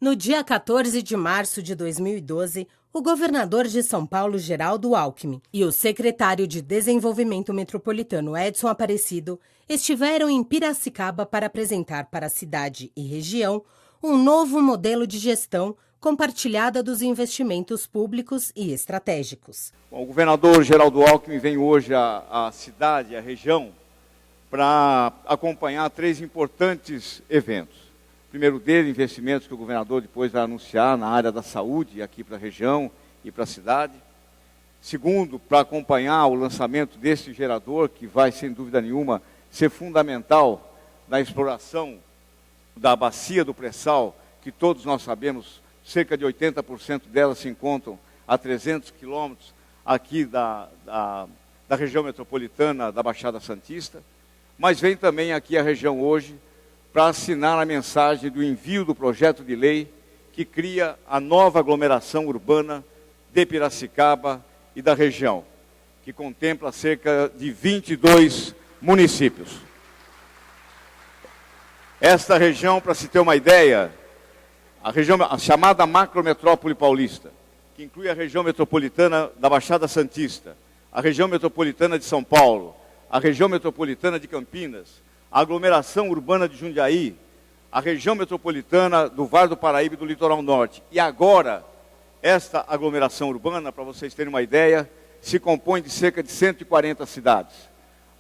No dia 14 de março de 2012, o governador de São Paulo, Geraldo Alckmin, e o secretário de Desenvolvimento Metropolitano, Edson Aparecido, estiveram em Piracicaba para apresentar para a cidade e região um novo modelo de gestão compartilhada dos investimentos públicos e estratégicos. Bom, o governador Geraldo Alckmin vem hoje à cidade, à região, para acompanhar 3 importantes eventos. O primeiro deles, investimentos que o governador depois vai anunciar na área da saúde, aqui para a região e para a cidade. Segundo, para acompanhar o lançamento desse gerador, que vai, sem dúvida nenhuma, ser fundamental na exploração da bacia do pré-sal, que todos nós sabemos, cerca de 80% delas se encontram a 300 quilômetros aqui da região metropolitana da Baixada Santista. Mas vem também aqui a região hoje para assinar a mensagem do envio do projeto de lei que cria a nova aglomeração urbana de Piracicaba e da região, que contempla cerca de 22 municípios. Esta região, para se ter uma ideia, a chamada macrometrópole paulista, que inclui a região metropolitana da Baixada Santista, a região metropolitana de São Paulo, a região metropolitana de Campinas, a aglomeração urbana de Jundiaí, a região metropolitana do Vale do Paraíba e do Litoral Norte. E agora, esta aglomeração urbana, para vocês terem uma ideia, se compõe de cerca de 140 cidades.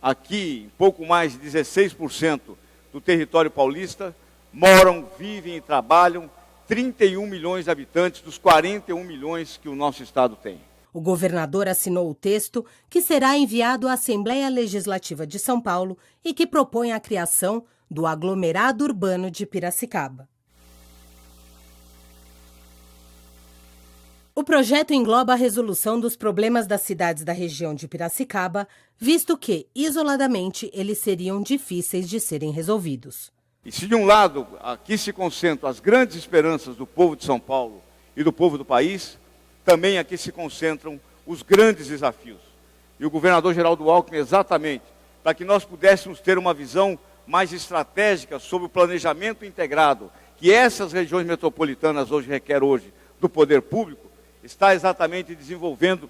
Aqui, em pouco mais de 16% do território paulista, moram, vivem e trabalham 31 milhões de habitantes dos 41 milhões que o nosso estado tem. O governador assinou o texto que será enviado à Assembleia Legislativa de São Paulo e que propõe a criação do aglomerado urbano de Piracicaba. O projeto engloba a resolução dos problemas das cidades da região de Piracicaba, visto que, isoladamente, eles seriam difíceis de serem resolvidos. E se de um lado aqui se concentram as grandes esperanças do povo de São Paulo e do povo do país, também aqui se concentram os grandes desafios. E o governador Geraldo Alckmin, exatamente, para que nós pudéssemos ter uma visão mais estratégica sobre o planejamento integrado que essas regiões metropolitanas hoje requerem do poder público, está exatamente desenvolvendo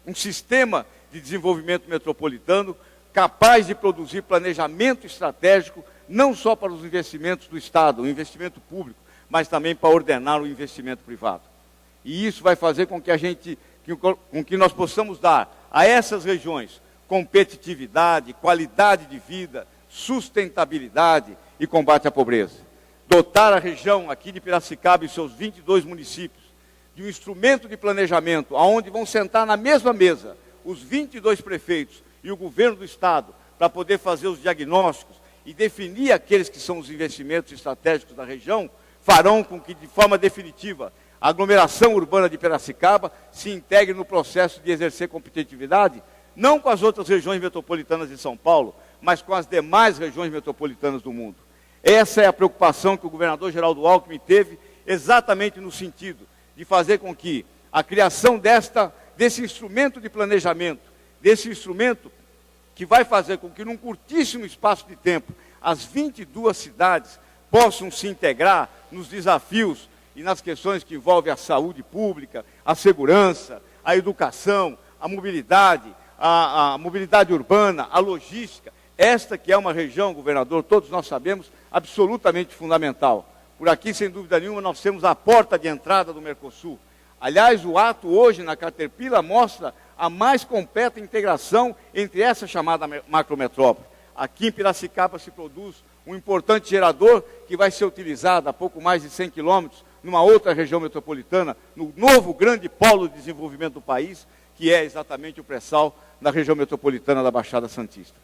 um sistema de desenvolvimento metropolitano capaz de produzir planejamento estratégico não só para os investimentos do Estado, o investimento público, mas também para ordenar o investimento privado. E isso vai fazer com que nós possamos dar a essas regiões competitividade, qualidade de vida, sustentabilidade e combate à pobreza. Dotar a região aqui de Piracicaba e seus 22 municípios de um instrumento de planejamento, onde vão sentar na mesma mesa os 22 prefeitos e o governo do Estado, para poder fazer os diagnósticos e definir aqueles que são os investimentos estratégicos da região, farão com que, de forma definitiva, a aglomeração urbana de Piracicaba se integre no processo de exercer competitividade, não com as outras regiões metropolitanas de São Paulo, mas com as demais regiões metropolitanas do mundo. Essa é a preocupação que o governador Geraldo Alckmin teve, exatamente no sentido de fazer com que a criação desse instrumento de planejamento, desse instrumento que vai fazer com que, num curtíssimo espaço de tempo, as 22 cidades possam se integrar nos desafios e nas questões que envolvem a saúde pública, a segurança, a educação, a mobilidade urbana, a logística. Esta que é uma região, governador, todos nós sabemos, absolutamente fundamental. Por aqui, sem dúvida nenhuma, nós temos a porta de entrada do Mercosul. Aliás, o ato hoje na Caterpillar mostra a mais completa integração entre essa chamada macrometrópole. Aqui em Piracicaba se produz um importante gerador que vai ser utilizado a pouco mais de 100 quilômetros numa outra região metropolitana, no novo grande polo de desenvolvimento do país, que é exatamente o pré-sal na região metropolitana da Baixada Santista.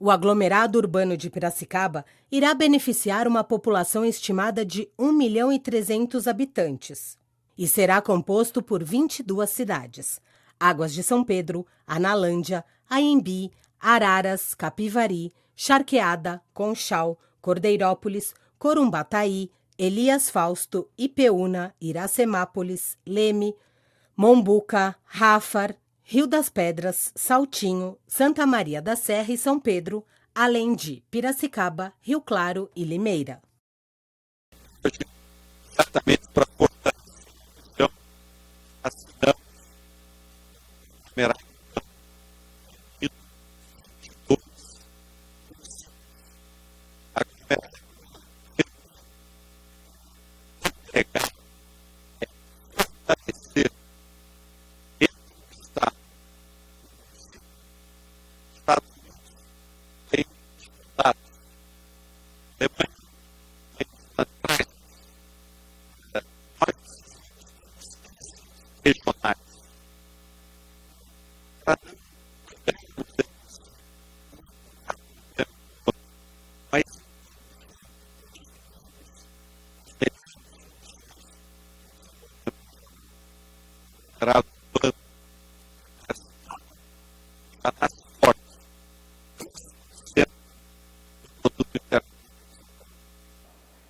O aglomerado urbano de Piracicaba irá beneficiar uma população estimada de 1.300.000 habitantes e será composto por 22 cidades: Águas de São Pedro, Analândia, Anhembi, Araras, Capivari, Charqueada, Conchal, Cordeirópolis, Corumbataí, Elias Fausto, Ipeúna, Iracemápolis, Leme, Mombuca, Rafar, Rio das Pedras, Saltinho, Santa Maria da Serra e São Pedro, além de Piracicaba, Rio Claro e Limeira. exatamente para cortar a cidade e regionais.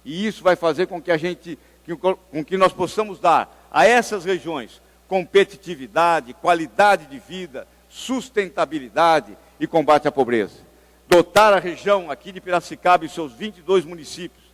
E isso vai fazer com que com que nós possamos dar a essas regiões competitividade, qualidade de vida, sustentabilidade e combate à pobreza. Dotar a região aqui de Piracicaba e seus 22 municípios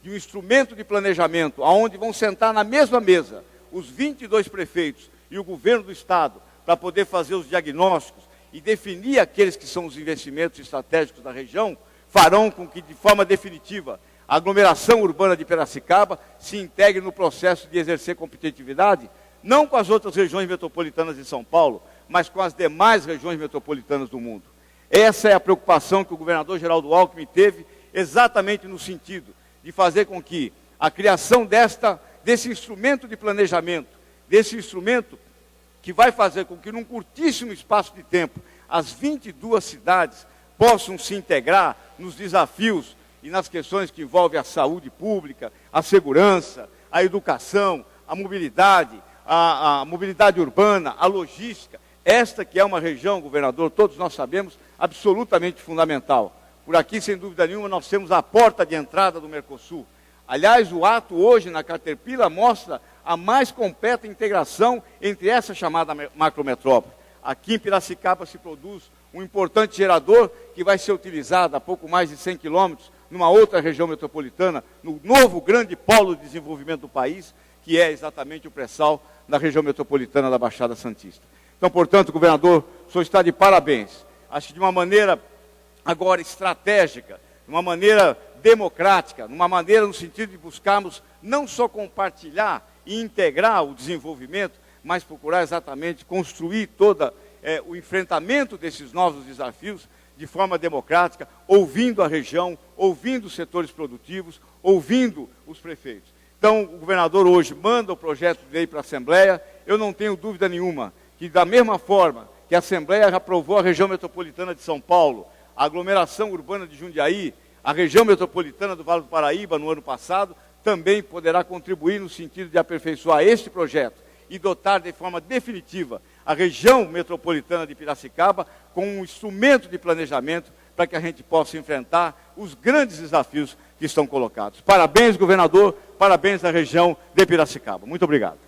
de um instrumento de planejamento, onde vão sentar na mesma mesa os 22 prefeitos e o governo do estado para poder fazer os diagnósticos e definir aqueles que são os investimentos estratégicos da região, farão com que, de forma definitiva, a aglomeração urbana de Piracicaba se integre no processo de exercer competitividade, não com as outras regiões metropolitanas de São Paulo, mas com as demais regiões metropolitanas do mundo. Essa é a preocupação que o governador Geraldo Alckmin teve, exatamente no sentido de fazer com que a criação desse instrumento de planejamento, desse instrumento que vai fazer com que, num curtíssimo espaço de tempo, as 22 cidades possam se integrar nos desafios e nas questões que envolvem a saúde pública, a segurança, a educação, a mobilidade urbana, a logística. Esta que é uma região, governador, todos nós sabemos, absolutamente fundamental. Por aqui, sem dúvida nenhuma, nós temos a porta de entrada do Mercosul. Aliás, o ato hoje na Caterpillar mostra a mais completa integração entre essa chamada macrometrópole. Aqui em Piracicaba se produz um importante gerador que vai ser utilizado a pouco mais de 100 quilômetros numa outra região metropolitana, no novo grande polo de desenvolvimento do país, que é exatamente o pré-sal na região metropolitana da Baixada Santista. Então, portanto, governador, o senhor está de parabéns. Acho que de uma maneira agora estratégica, de uma maneira democrática, numa maneira no sentido de buscarmos não só compartilhar e integrar o desenvolvimento, mas procurar exatamente construir todo o enfrentamento desses novos desafios de forma democrática, ouvindo a região, ouvindo os setores produtivos, ouvindo os prefeitos. Então, o governador hoje manda o projeto de lei para a Assembleia. Eu não tenho dúvida nenhuma que, da mesma forma que a Assembleia já aprovou a região metropolitana de São Paulo, a aglomeração urbana de Jundiaí, a região metropolitana do Vale do Paraíba no ano passado, também poderá contribuir no sentido de aperfeiçoar este projeto e dotar de forma definitiva a região metropolitana de Piracicaba com um instrumento de planejamento para que a gente possa enfrentar os grandes desafios que estão colocados. Parabéns, governador, parabéns à região de Piracicaba. Muito obrigado.